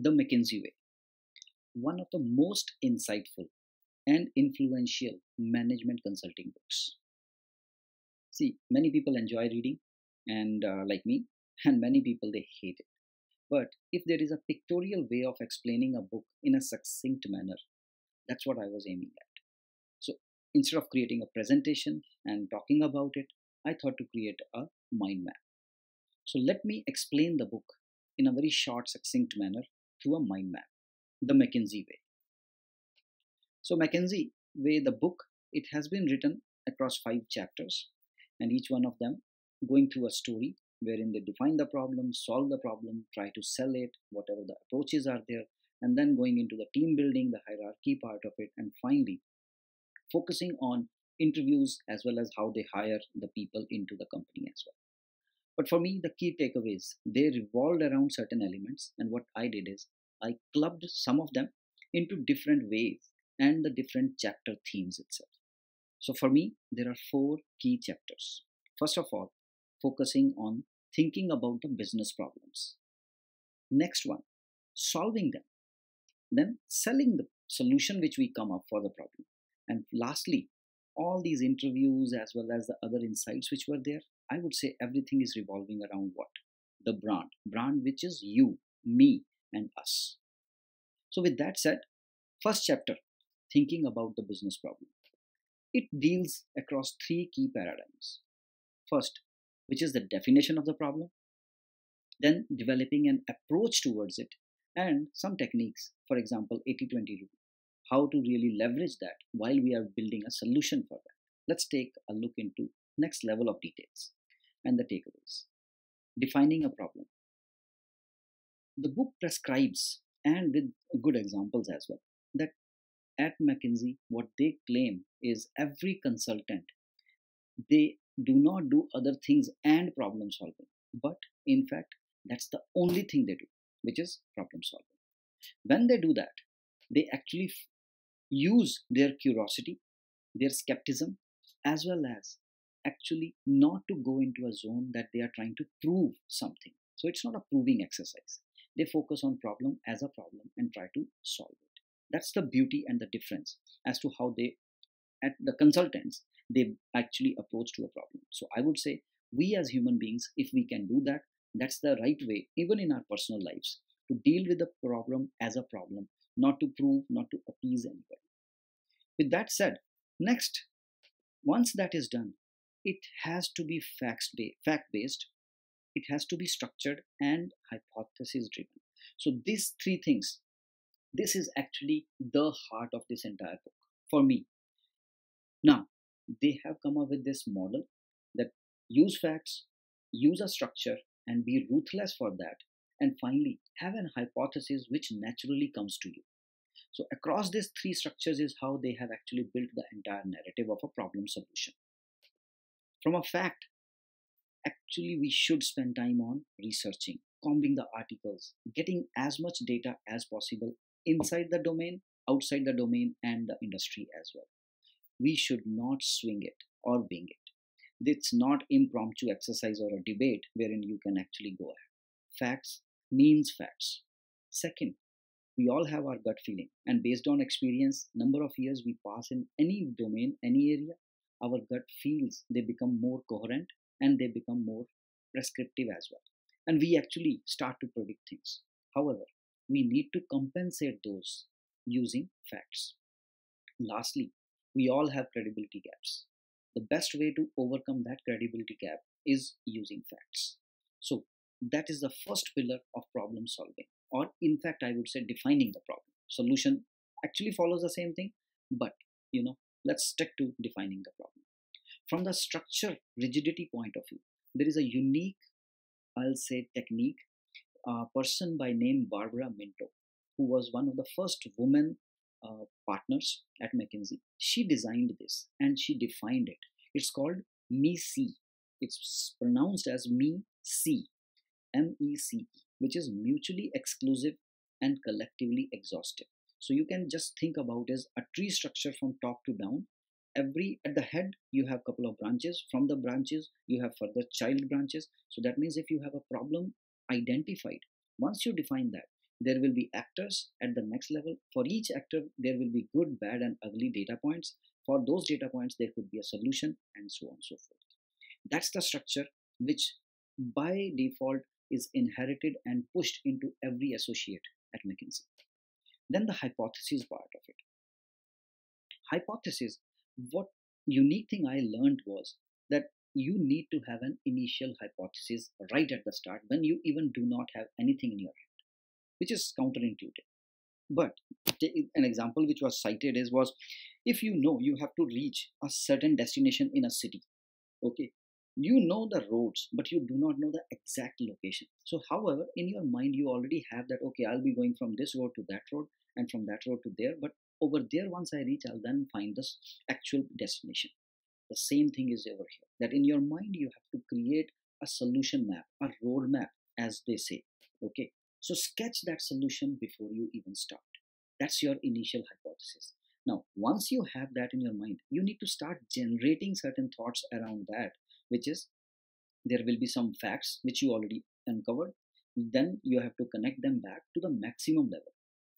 The McKinsey Way, one of the most insightful and influential management consulting books. See, many people enjoy reading, and like me, and many people they hate it. But if there is a pictorial way of explaining a book in a succinct manner, that's what I was aiming at. So instead of creating a presentation and talking about it, I thought to create a mind map. So let me explain the book in a very short, succinct manner through a mind map. The McKinsey Way. So McKinsey Way, the book, it has been written across 5 chapters, and each one of them going through a story wherein they define the problem, solve the problem, try to sell it, whatever the approaches are there, and then going into the team building, the hierarchy part of it, and finally focusing on interviews as well as how they hire the people into the company as well. But for me, the key takeaways they revolved around certain elements, and what I did is I clubbed some of them into different ways and the different chapter themes itself. So for me, there are 4 key chapters. First of all, focusing on thinking about the business problems. Next one, solving them. Then selling the solution which we come up for the problem. And lastly, all these interviews as well as the other insights which were there, I would say everything is revolving around what? The brand which is you, me, and us. So with that said, first chapter, thinking about the business problem. It deals across 3 key paradigms. First, which is the definition of the problem, then developing an approach towards it, and some techniques, for example, 80-20 rule, how to really leverage that while we are building a solution for that. Let's take a look into next level of details and the takeaways. Defining a problem. The book prescribes, and with good examples as well, that at McKinsey, what they claim is every consultant, they do not do other things and problem solving, but in fact, that's the only thing they do, which is problem solving. When they do that, they actually use their curiosity, their skepticism, as well as actually not to go into a zone that they are trying to prove something. So it's not a proving exercise. They focus on problem as a problem and try to solve it. That's the beauty and the difference as to how they, at the consultants, they actually approach to a problem. So I would say we as human beings, if we can do that, that's the right way, even in our personal lives, to deal with the problem as a problem, not to prove, not to appease anybody. With that said, next, once that is done, it has to be fact-based, it has to be structured and hypothesis-driven. So these 3 things, this is actually the heart of this entire book for me. Now, they have come up with this model that use facts, use a structure, and be ruthless for that, and finally have an hypothesis which naturally comes to you. So across these 3 structures is how they have actually built the entire narrative of a problem solution. From a fact, actually we should spend time on researching, combing the articles, getting as much data as possible inside the domain, outside the domain, and the industry as well. We should not swing it or wing it. It's not impromptu exercise or a debate wherein you can actually go ahead. Facts means facts. Second, we all have our gut feeling, and based on experience, number of years we pass in any domain, any area, our gut feels they become more coherent and they become more prescriptive as well. And we actually start to predict things. However, we need to compensate those using facts. Lastly, we all have credibility gaps. The best way to overcome that credibility gap is using facts. So that is the first pillar of problem solving, or in fact, I would say defining the problem. Solution actually follows the same thing, but let's stick to defining the problem. From the structure rigidity point of view, there is a unique, I'll say, technique. A person by name Barbara Minto, who was one of the first women partners at McKinsey. She designed this and she defined it. It's called MEC. It's pronounced as MEC, MECE, which is mutually exclusive and collectively exhaustive. So you can just think about it as a tree structure from top to down. At the head you have a couple of branches. From the branches you have further child branches. So that means if you have a problem identified, once you define that, There will be actors at the next level. For each actor, there will be good, bad, and ugly data points. For those data points, there could be a solution, and so on and so forth. That's the structure which by default is inherited and pushed into every associate at McKinsey. Then the hypothesis part of it. Hypothesis, what unique thing I learned was that you need to have an initial hypothesis right at the start when you even do not have anything in your hand, which is counterintuitive. But an example which was cited is was if you know you have to reach a certain destination in a city, okay, you know the roads but you do not know the exact location. So however, in your mind you already have that, okay, I'll be going from this road to that road and from that road to there, but over there once I reach I'll then find this actual destination. The same thing is over here, that in your mind you have to create a solution map, a road map, as they say. Okay, so sketch that solution before you even start. That's your initial hypothesis. Now once you have that in your mind, you need to start generating certain thoughts around that, which is there will be some facts which you already uncovered. Then you have to connect them back to the maximum level,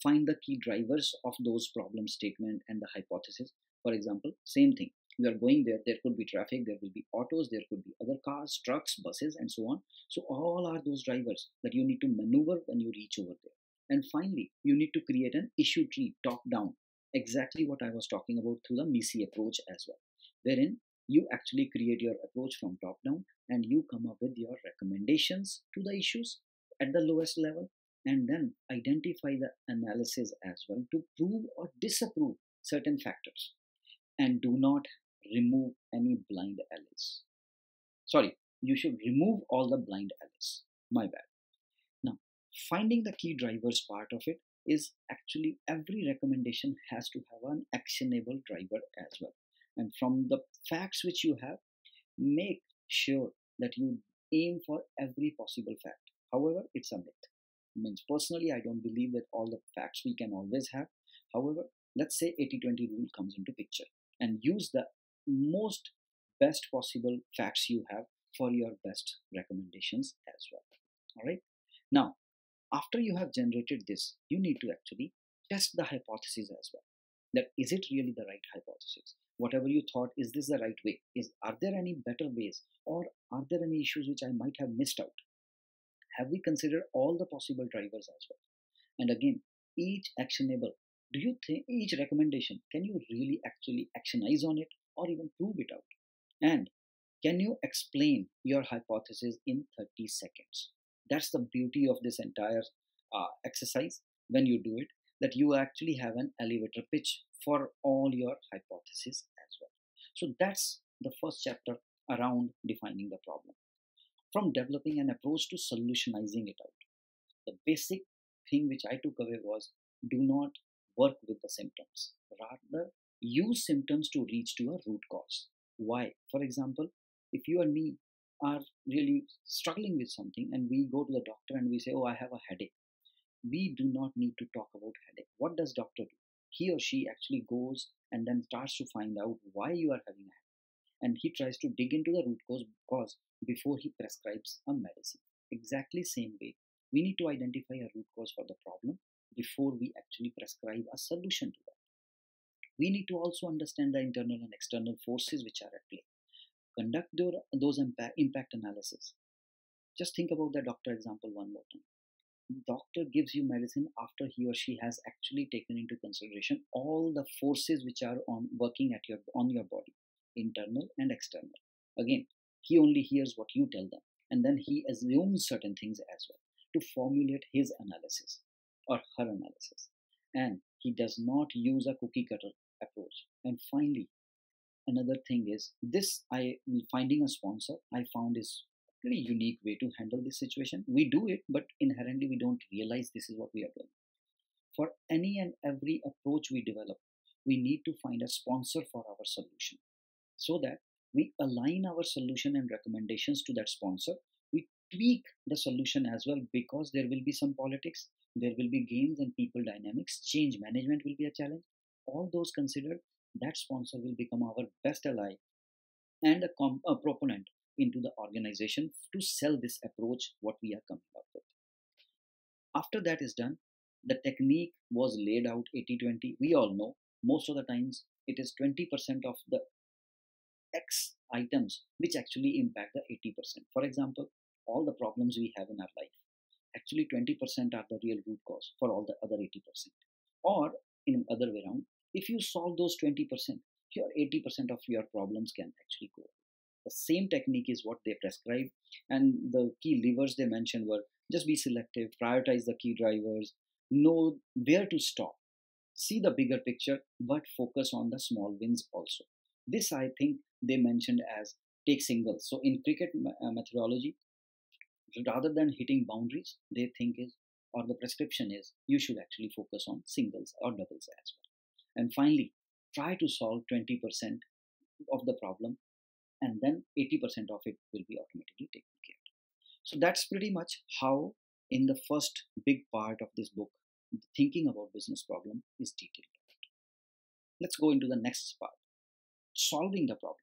find the key drivers of those problem statement and the hypothesis. For example, same thing, we are going there, there could be traffic, there will be autos, there could be other cars, trucks, buses, and so on. So all are those drivers that you need to maneuver when you reach over there. And finally, you need to create an issue tree top down, exactly what I was talking about through the MISI approach as well, wherein you actually create your approach from top down and you come up with your recommendations to the issues at the lowest level, and then identify the analysis as well to prove or disapprove certain factors, and do not remove any blind alleys. Sorry, you should remove all the blind alleys. My bad. Now, finding the key drivers part of it is actually every recommendation has to have an actionable driver as well. And from the facts which you have, make sure that you aim for every possible fact. However, it's a myth. Means personally, I don't believe that all the facts we can always have. However, let's say 80-20 rule comes into picture and use the most best possible facts you have for your best recommendations as well. All right. Now, after you have generated this, you need to actually test the hypothesis as well. That is it really the right hypothesis? Whatever you thought, is this the right way? Are there any better ways, or are there any issues which I might have missed out? Have we considered all the possible drivers as well? And again, each actionable, do you think each recommendation, can you really actually actionize on it or even prove it out? And can you explain your hypothesis in 30 seconds? That's the beauty of this entire exercise when you do it, that you actually have an elevator pitch for all your hypotheses as well. So that's the first chapter around defining the problem. From developing an approach to solutionizing it out, the basic thing which I took away was do not work with the symptoms. Rather, use symptoms to reach to a root cause. Why? For example, if you and me are really struggling with something and we go to the doctor and we say, oh, I have a headache, we do not need to talk about headache. What does doctor do? He or she actually goes and then starts to find out why you are having a headache, and he tries to dig into the root cause before he prescribes a medicine. Exactly same way, we need to identify a root cause for the problem before we actually prescribe a solution to that. We need to also understand the internal and external forces which are at play. Conduct those impact analysis. Just think about the doctor example one more time. Doctor gives you medicine after he or she has actually taken into consideration all the forces which are on working at on your body, internal and external. Again, he only hears what you tell them, and then he assumes certain things as well to formulate his analysis or her analysis, and he does not use a cookie cutter approach. And finally, another thing is this, I finding a sponsor I found is pretty unique way to handle this situation. We do it, but inherently we don't realize this is what we are doing. For any and every approach we develop, we need to find a sponsor for our solution so that we align our solution and recommendations to that sponsor. We tweak the solution as well, because there will be some politics, there will be games and people dynamics, change management will be a challenge. All those considered, that sponsor will become our best ally and a proponent into the organization to sell this approach what we are coming up with. After that is done, The technique was laid out 80-20. We all know most of the times it is 20% of the X items which actually impact the 80%. For example, all the problems we have in our life, actually 20% are the real root cause for all the other 80%. Or in other way around, if you solve those 20%, your 80% of your problems can actually go. The same technique is what they prescribe, and the key levers they mentioned were just be selective, prioritize the key drivers, know where to stop, see the bigger picture, but focus on the small wins also. This I think they mentioned as take singles. So in cricket methodology, rather than hitting boundaries, they think is, or the prescription is, you should actually focus on singles or doubles as well. And finally, try to solve 20% of the problem, and then 80% of it will be automatically taken care of. So that's pretty much how, in the first big part of this book, thinking about business problem is detailed. Let's go into the next part, solving the problem.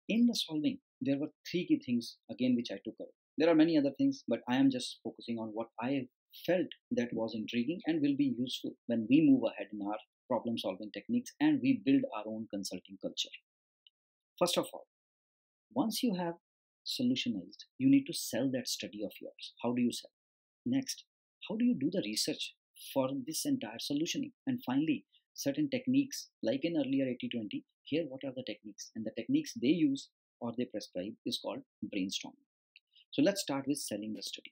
In the solving, there were three key things again which I took away. There are many other things, but I am just focusing on what I felt that was intriguing and will be useful when we move ahead in our problem solving techniques and we build our own consulting culture. First of all, once you have solutionized, you need to sell that study of yours. How do you sell? Next, how do you do the research for this entire solutioning? And finally, certain techniques, like in earlier 80-20, here what are the techniques? And the techniques they use or they prescribe is called brainstorming. So let's start with selling the study.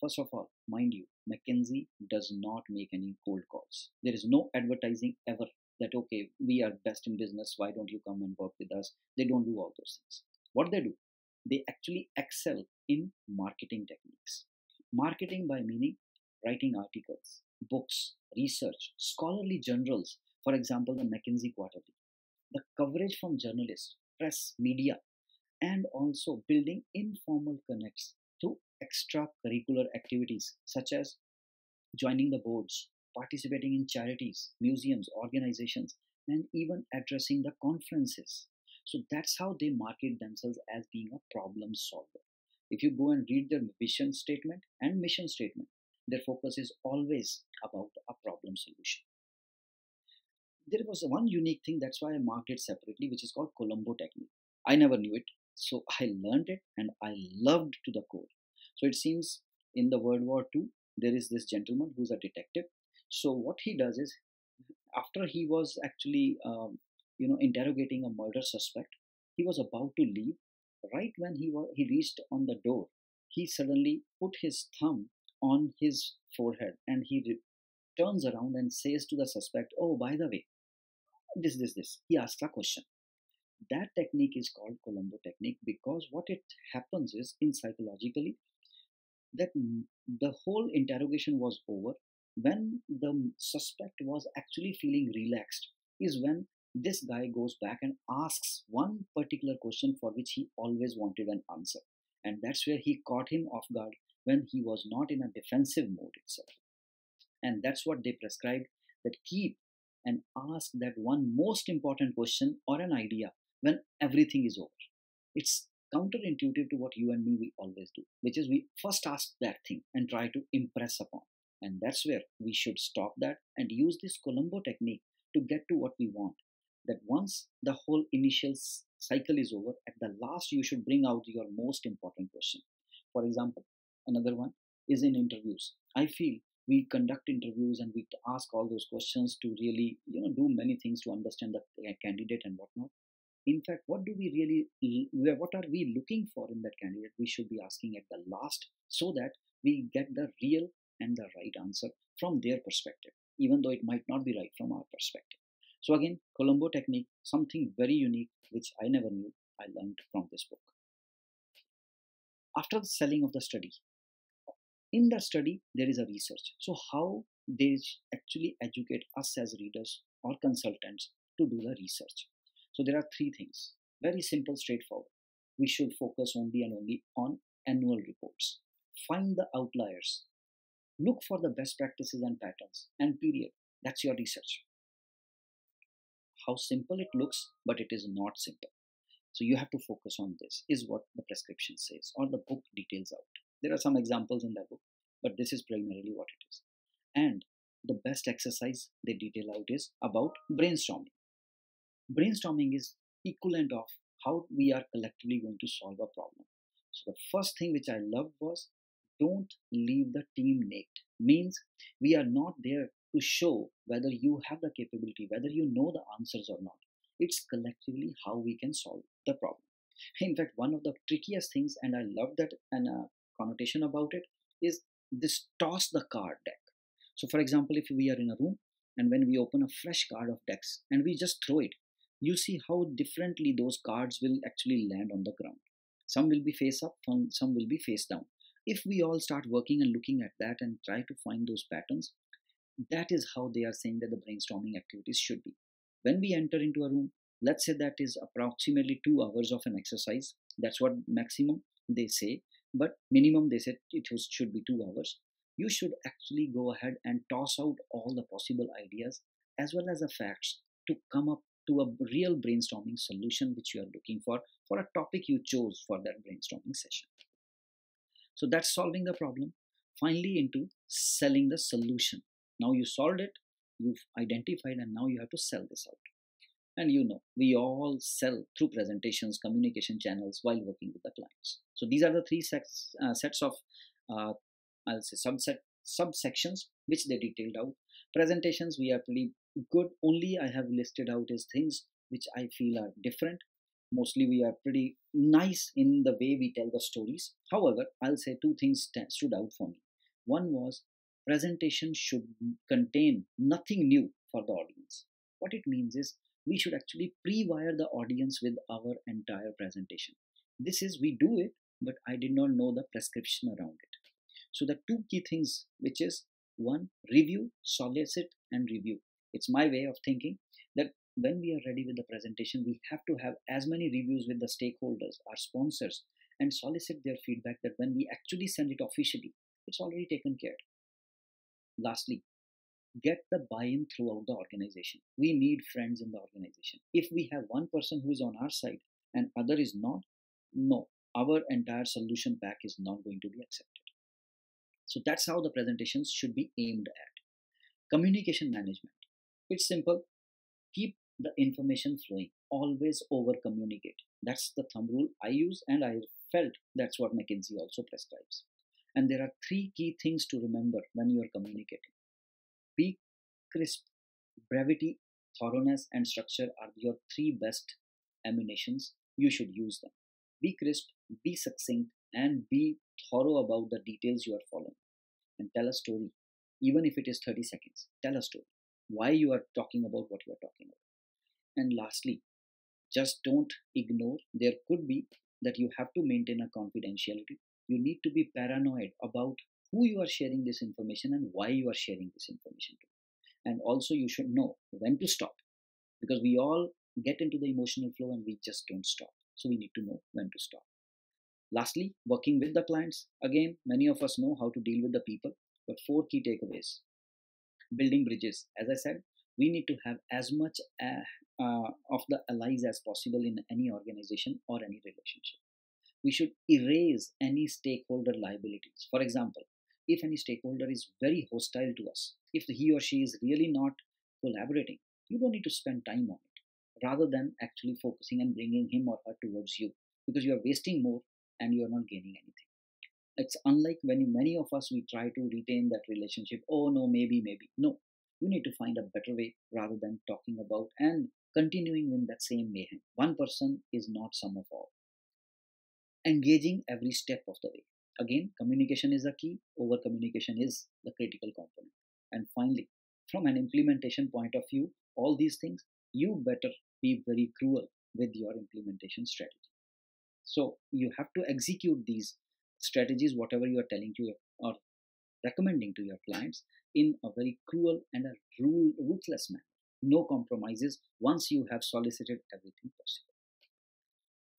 First of all, mind you, McKinsey does not make any cold calls. There is no advertising ever that, okay, we are best in business, why don't you come and work with us? They don't do all those things. What they do, they actually excel in marketing techniques. Marketing by meaning writing articles, books, research, scholarly journals, for example, the McKinsey Quarterly, the coverage from journalists, press, media, and also building informal connects through extracurricular activities such as joining the boards, participating in charities, museums, organizations, and even addressing the conferences. So that's how they market themselves as being a problem solver. If you go and read their vision statement and mission statement, their focus is always about a problem solution. There was one unique thing, that's why I marked it separately, which is called Colombo technique. I never knew it, so I learned it and I loved to the core. So it seems in the World War II, there is this gentleman who's a detective. So what he does is, after he was actually, interrogating a murder suspect, he was about to leave. Right when he reached on the door, he suddenly put his thumb on his forehead and he turns around and says to the suspect, "Oh, by the way, this." He asks a question. That technique is called Colombo technique because what it happens is, in psychologically, that the whole interrogation was over. When the suspect was actually feeling relaxed, is when this guy goes back and asks one particular question for which he always wanted an answer. And that's where he caught him off guard when he was not in a defensive mode itself. And that's what they prescribed, that keep and ask that one most important question or an idea when everything is over. It's counterintuitive to what you and me we always do, which is we first ask that thing and try to impress upon. And that's where we should stop that and use this Colombo technique to get to what we want. That once the whole initial cycle is over, at the last you should bring out your most important question. For example, another one is in interviews. I feel we conduct interviews and we ask all those questions to really, do many things to understand the candidate and whatnot. In fact, what do we really, what are we looking for in that candidate? We should be asking at the last, so that we get the real and the right answer from their perspective, even though it might not be right from our perspective. So again, Colombo technique, something very unique which I never knew, I learned from this book. After the selling of the study, in the study there is a research. So how they actually educate us as readers or consultants to do the research? So there are three things, very simple, straightforward. We should focus only and only on annual reports. Find the outliers. Look for the best practices and patterns, and period. That's your research. How simple it looks, but it is not simple. So you have to focus on this, is what the prescription says or the book details out. There are some examples in that book, but this is primarily what it is. And the best exercise they detail out is about brainstorming. Brainstorming is equivalent of how we are collectively going to solve a problem. So the first thing which I loved was don't leave the team naked. Means we are not there to show whether you have the capability, whether you know the answers or not. It's collectively how we can solve the problem. In fact, one of the trickiest things, and I love that and connotation about it, is this toss the card deck. So, for example, if we are in a room and when we open a fresh card of decks and we just throw it, you see how differently those cards will actually land on the ground. Some will be face up, some will be face down. If we all start working and looking at that and try to find those patterns, that is how they are saying that the brainstorming activities should be. When we enter into a room, let's say that is approximately 2 hours of an exercise. That's what maximum they say, but minimum they said should be 2 hours. You should actually go ahead and toss out all the possible ideas as well as the facts to come up to a real brainstorming solution which you are looking for a topic you chose for that brainstorming session. So that's solving the problem. Finally, into selling the solution. Now you solved it, you've identified, and now you have to sell this out. And we all sell through presentations, communication channels while working with the clients. So these are the three sets of, uh, I'll say, subsections which they detailed out. Presentations, we are pretty good. Only I have listed out is things which I feel are different. Mostly we are pretty nice in the way we tell the stories. However, I'll say two things stood out for me. One was presentation should contain nothing new for the audience. What it means is we should actually pre-wire the audience with our entire presentation. This is we do it, but I did not know the prescription around it. So the two key things, which is one, review, solicit, and review. It's my way of thinking that when we are ready with the presentation, we have to have as many reviews with the stakeholders, our sponsors, and solicit their feedback that when we actually send it officially, it's already taken care. Lastly, get the buy-in throughout the organization. We need friends in the organization. If we have one person who is on our side and other is not, no, our entire solution pack is not going to be accepted. So that's how the presentations should be aimed at. Communication management. It's simple. Keep the information flowing. Always over communicate. That's the thumb rule I use, and I felt that's what McKinsey also prescribes. And there are three key things to remember when you are communicating. Be crisp. Brevity, thoroughness, and structure are your three best ammunitions. You should use them. Be crisp, be succinct, and be thorough about the details you are following. And tell a story, even if it is 30 seconds. Tell a story. Why you are talking about what you are talking about. And lastly, just don't ignore. There could be that you have to maintain a confidentiality. You need to be paranoid about who you are sharing this information and why you are sharing this information to. And also, you should know when to stop, because we all get into the emotional flow and we just don't stop. So we need to know when to stop. Lastly, working with the clients. Again, many of us know how to deal with the people, but four key takeaways. Building bridges. As I said, we need to have as much of the allies as possible in any organization or any relationship. We should erase any stakeholder liabilities. For example, if any stakeholder is very hostile to us, if he or she is really not collaborating, you don't need to spend time on it rather than actually focusing and bringing him or her towards you, because you are wasting more and you are not gaining anything. It's unlike when many of us we try to retain that relationship. Oh no, maybe. No, you need to find a better way rather than talking about and continuing in that same mayhem. One person is not sum of all. Engaging every step of the way. Again, communication is the key, over communication is the critical component. And finally, from an implementation point of view, all these things, you better be very cruel with your implementation strategy. So you have to execute these strategies, whatever you are telling to your, or recommending to your clients, in a very cruel and a ruthless manner. No compromises once you have solicited everything possible.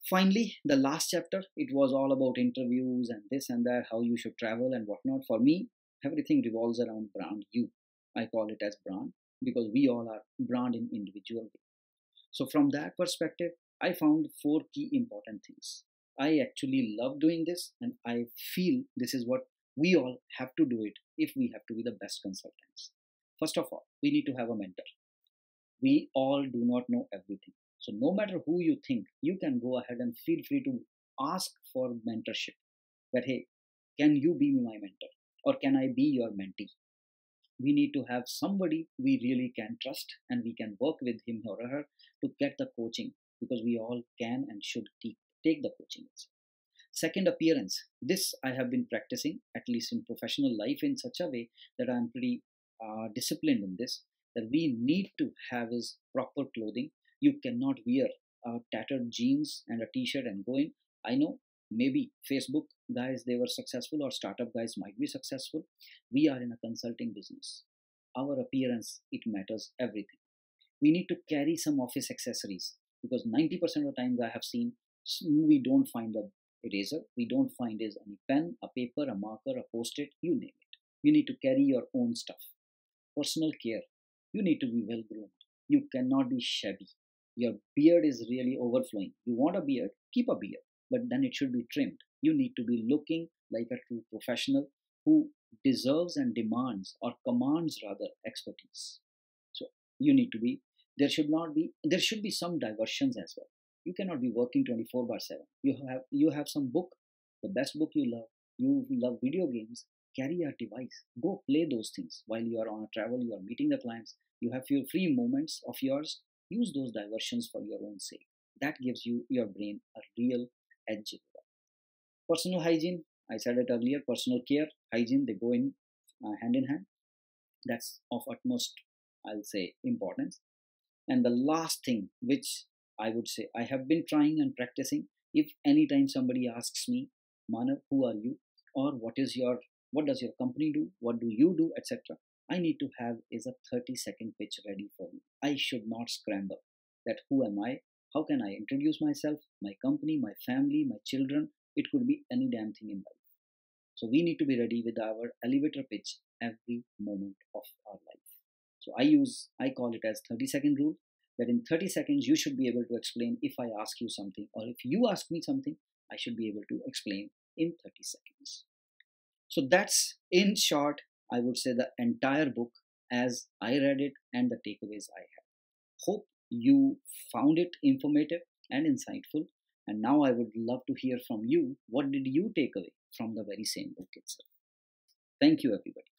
Finally, the last chapter, it was all about interviews and this and that, how you should travel and whatnot. For me, everything revolves around brand you. I call it as brand because we all are brand in individual way. So from that perspective, I found four key important things. I actually love doing this and I feel this is what We all have to do it if we have to be the best consultants. First of all, we need to have a mentor. We all do not know everything. So no matter who you think, you can go ahead and feel free to ask for mentorship. That hey, can you be my mentor? Or can I be your mentee? We need to have somebody we really can trust and we can work with him or her to get the coaching, because we all can and should take the coaching itself. Second, appearance. This I have been practicing, at least in professional life, in such a way that I'm pretty disciplined in this. That we need to have is proper clothing. You cannot wear tattered jeans and a t-shirt and go in. I know maybe Facebook guys, they were successful, or startup guys might be successful. We are in a consulting business. Our appearance, it matters everything. We need to carry some office accessories, because 90% of the times I have seen we don't find the eraser, we don't find is any pen, a paper, a marker, a post-it, you name it. You need to carry your own stuff. Personal care. You need to be well groomed. You cannot be shabby. Your beard is really overflowing. You want a beard? Keep a beard, but then it should be trimmed. You need to be looking like a true professional who deserves and demands, or commands rather, expertise. So you need to be, there should be some diversions as well. You cannot be working 24 by 7. You have some book, the best book you love video games, carry a device, go play those things while you are on a travel, you are meeting the clients, you have few free moments of yours. Use those diversions for your own sake. That gives you your brain a real edge. Personal hygiene, I said it earlier, personal care, hygiene, they go in hand in hand. That's of utmost, I'll say, importance. And the last thing, which I would say I have been trying and practicing, if anytime somebody asks me, Manav, who are you? Or what does your company do? What do you do? Etc. I need to have is a 30-second pitch ready for me. I should not scramble. That who am I? How can I introduce myself, my company, my family, my children? It could be any damn thing in life. So we need to be ready with our elevator pitch every moment of our life. So I call it as 30-second rule, that in 30 seconds you should be able to explain. If I ask you something, or if you ask me something, I should be able to explain in 30 seconds. So that's in short, I would say, the entire book as I read it and the takeaways I have. Hope you found it informative and insightful. And now I would love to hear from you. What did you take away from the very same book itself? Thank you, everybody.